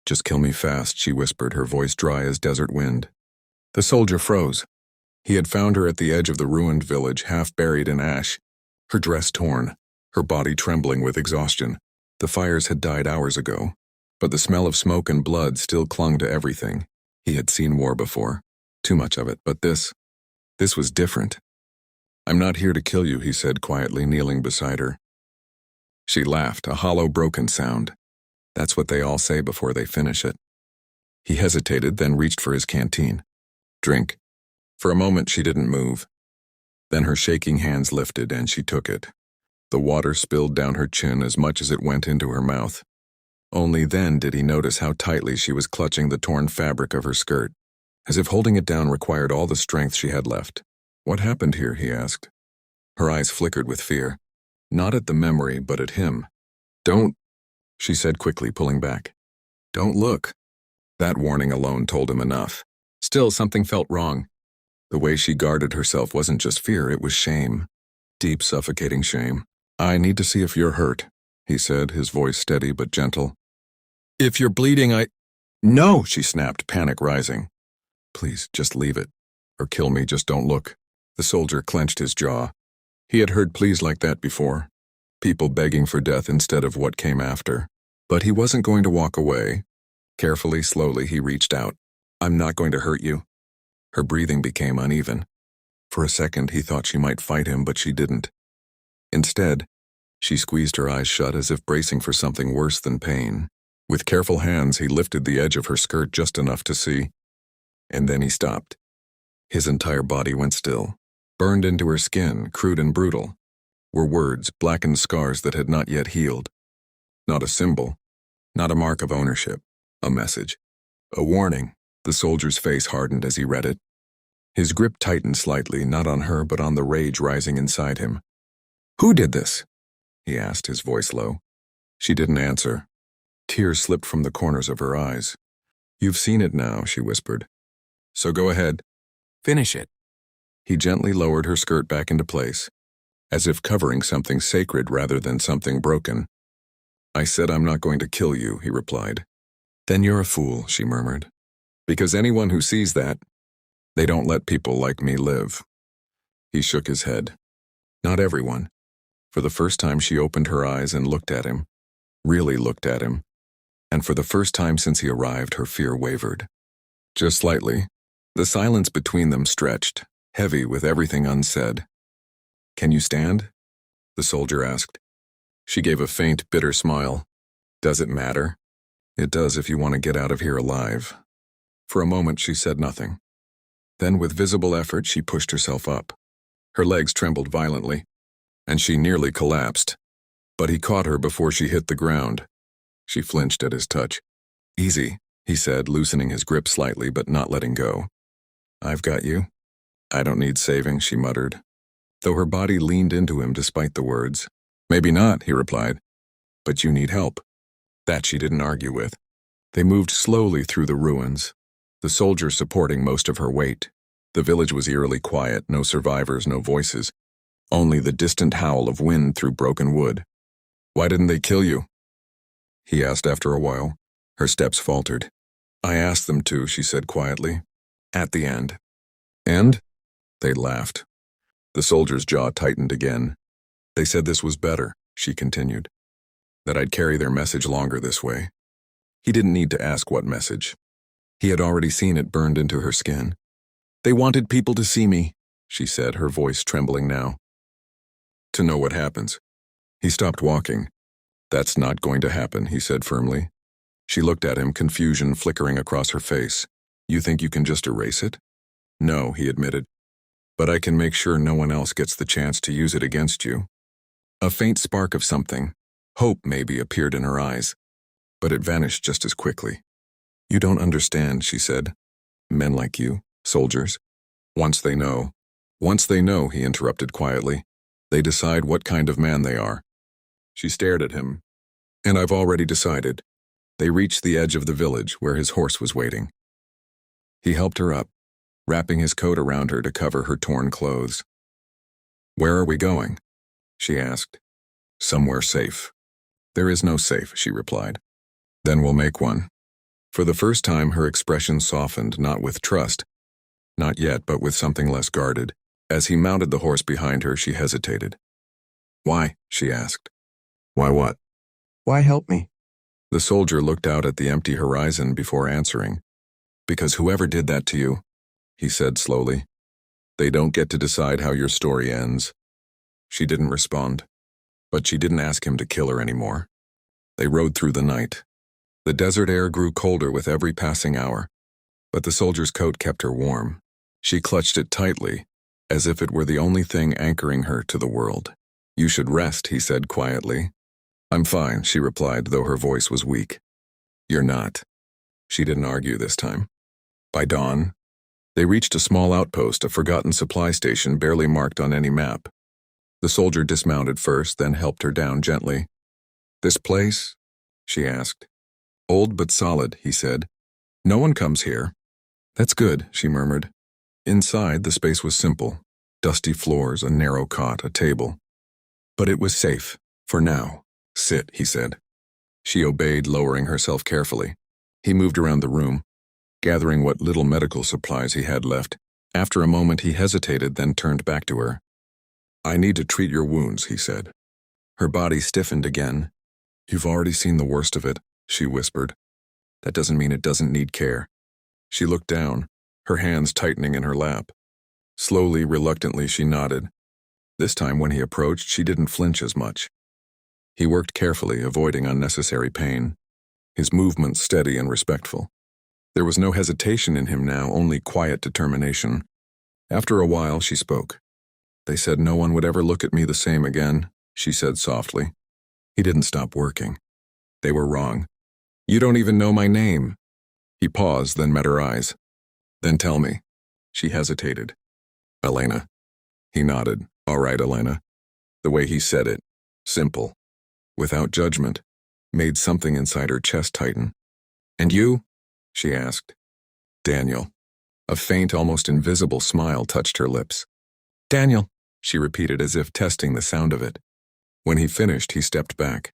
Just kill me fast, she whispered, her voice dry as desert wind. The soldier froze. He had found her at the edge of the ruined village, half buried in ash, her dress torn, her body trembling with exhaustion. The fires had died hours ago, but the smell of smoke and blood still clung to everything. He had seen war before, too much of it, but this was different. I'm not here to kill you, he said quietly, kneeling beside her. She laughed, a hollow, broken sound. That's what they all say before they finish it. He hesitated, then reached for his canteen. Drink. For a moment she didn't move. Then her shaking hands lifted and she took it. The water spilled down her chin as much as it went into her mouth. Only then did he notice how tightly she was clutching the torn fabric of her skirt, as if holding it down required all the strength she had left. What happened here, he asked. Her eyes flickered with fear. Not at the memory, but at him. Don't, she said quickly, pulling back. Don't look. That warning alone told him enough. Still, something felt wrong. The way she guarded herself wasn't just fear, it was shame. Deep, suffocating shame. I need to see if you're hurt, he said, his voice steady but gentle. If you're bleeding, No, she snapped, panic rising. Please, just leave it. Or kill me, just don't look. The soldier clenched his jaw. He had heard pleas like that before. People begging for death instead of what came after. But he wasn't going to walk away. Carefully, slowly, he reached out. I'm not going to hurt you. Her breathing became uneven. For a second, he thought she might fight him, but she didn't. Instead, she squeezed her eyes shut as if bracing for something worse than pain. With careful hands, he lifted the edge of her skirt just enough to see. And then he stopped. His entire body went still. Burned into her skin, crude and brutal, were words, blackened scars that had not yet healed. Not a symbol, not a mark of ownership, a message, a warning. The soldier's face hardened as he read it. His grip tightened slightly, not on her but on the rage rising inside him. Who did this? He asked, his voice low. She didn't answer. Tears slipped from the corners of her eyes. You've seen it now, she whispered. So go ahead. Finish it. He gently lowered her skirt back into place, as if covering something sacred rather than something broken. I said I'm not going to kill you, he replied. Then you're a fool, she murmured. Because anyone who sees that, they don't let people like me live. He shook his head. Not everyone. For the first time she opened her eyes and looked at him, really looked at him. And for the first time since he arrived, her fear wavered. Just slightly. The silence between them stretched, heavy with everything unsaid. Can you stand? The soldier asked. She gave a faint, bitter smile. Does it matter? It does if you want to get out of here alive. For a moment she said nothing. Then with visible effort she pushed herself up. Her legs trembled violently, and she nearly collapsed. But he caught her before she hit the ground. She flinched at his touch. Easy, he said, loosening his grip slightly but not letting go. I've got you. I don't need saving, she muttered, though her body leaned into him despite the words. Maybe not, he replied, but you need help. That she didn't argue with. They moved slowly through the ruins, the soldier supporting most of her weight. The village was eerily quiet, no survivors, no voices, only the distant howl of wind through broken wood. Why didn't they kill you? He asked after a while. Her steps faltered. I asked them to, she said quietly. At the end. And? They laughed. The soldier's jaw tightened again. They said this was better, she continued. That I'd carry their message longer this way. He didn't need to ask what message. He had already seen it burned into her skin. They wanted people to see me, she said, her voice trembling now. To know what happens. He stopped walking. That's not going to happen, he said firmly. She looked at him, confusion flickering across her face. You think you can just erase it? No, he admitted. But I can make sure no one else gets the chance to use it against you. A faint spark of something, hope maybe, appeared in her eyes, but it vanished just as quickly. You don't understand, she said. Men like you, soldiers. Once they know, he interrupted quietly, they decide what kind of man they are. She stared at him. And I've already decided. They reached the edge of the village where his horse was waiting. He helped her up, wrapping his coat around her to cover her torn clothes. Where are we going? She asked. Somewhere safe. There is no safe, she replied. Then we'll make one. For the first time, her expression softened, not with trust, not yet, but with something less guarded. As he mounted the horse behind her, she hesitated. "Why?" she asked. "Why what?" "Why help me?" The soldier looked out at the empty horizon before answering. "Because whoever did that to you," he said slowly, "they don't get to decide how your story ends." She didn't respond, but she didn't ask him to kill her anymore. They rode through the night. The desert air grew colder with every passing hour, but the soldier's coat kept her warm. She clutched it tightly, as if it were the only thing anchoring her to the world. "You should rest," he said quietly. "I'm fine," she replied, though her voice was weak. "You're not." She didn't argue this time. By dawn, they reached a small outpost, a forgotten supply station barely marked on any map. The soldier dismounted first, then helped her down gently. "This place?" she asked. "Old but solid," he said. "No one comes here." "That's good," she murmured. Inside, the space was simple. Dusty floors, a narrow cot, a table. But it was safe, for now. "Sit," he said. She obeyed, lowering herself carefully. He moved around the room, gathering what little medical supplies he had left. After a moment, he hesitated, then turned back to her. "I need to treat your wounds," he said. Her body stiffened again. "You've already seen the worst of it," she whispered. "That doesn't mean it doesn't need care." She looked down, her hands tightening in her lap. Slowly, reluctantly, she nodded. This time, when he approached, she didn't flinch as much. He worked carefully, avoiding unnecessary pain, his movements steady and respectful. There was no hesitation in him now, only quiet determination. After a while, she spoke. "They said no one would ever look at me the same again," she said softly. He didn't stop working. "They were wrong. You don't even know my name." He paused, then met her eyes. "Then tell me." She hesitated. "Elena." He nodded. "All right, Elena." The way he said it, simple, without judgment, made something inside her chest tighten. "And you?" she asked. "Daniel." A faint, almost invisible smile touched her lips. "Daniel," she repeated as if testing the sound of it. When he finished, he stepped back.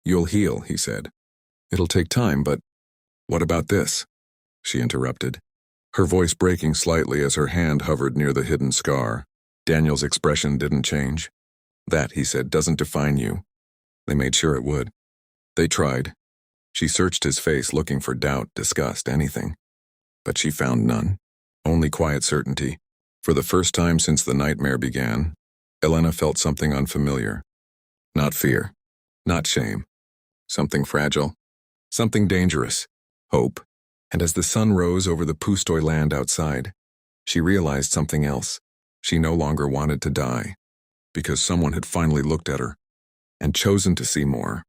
"You'll heal," he said. "It'll take time, but—" "What about this?" she interrupted, her voice breaking slightly as her hand hovered near the hidden scar. Daniel's expression didn't change. "That," he said, "doesn't define you." They made sure it would. They tried. She searched his face, looking for doubt, disgust, anything. But she found none. Only quiet certainty. For the first time since the nightmare began, Elena felt something unfamiliar. Not fear. Not shame. Something fragile. Something dangerous. Hope. And as the sun rose over the Pustoy land outside, she realized something else. She no longer wanted to die, because someone had finally looked at her and chosen to see more.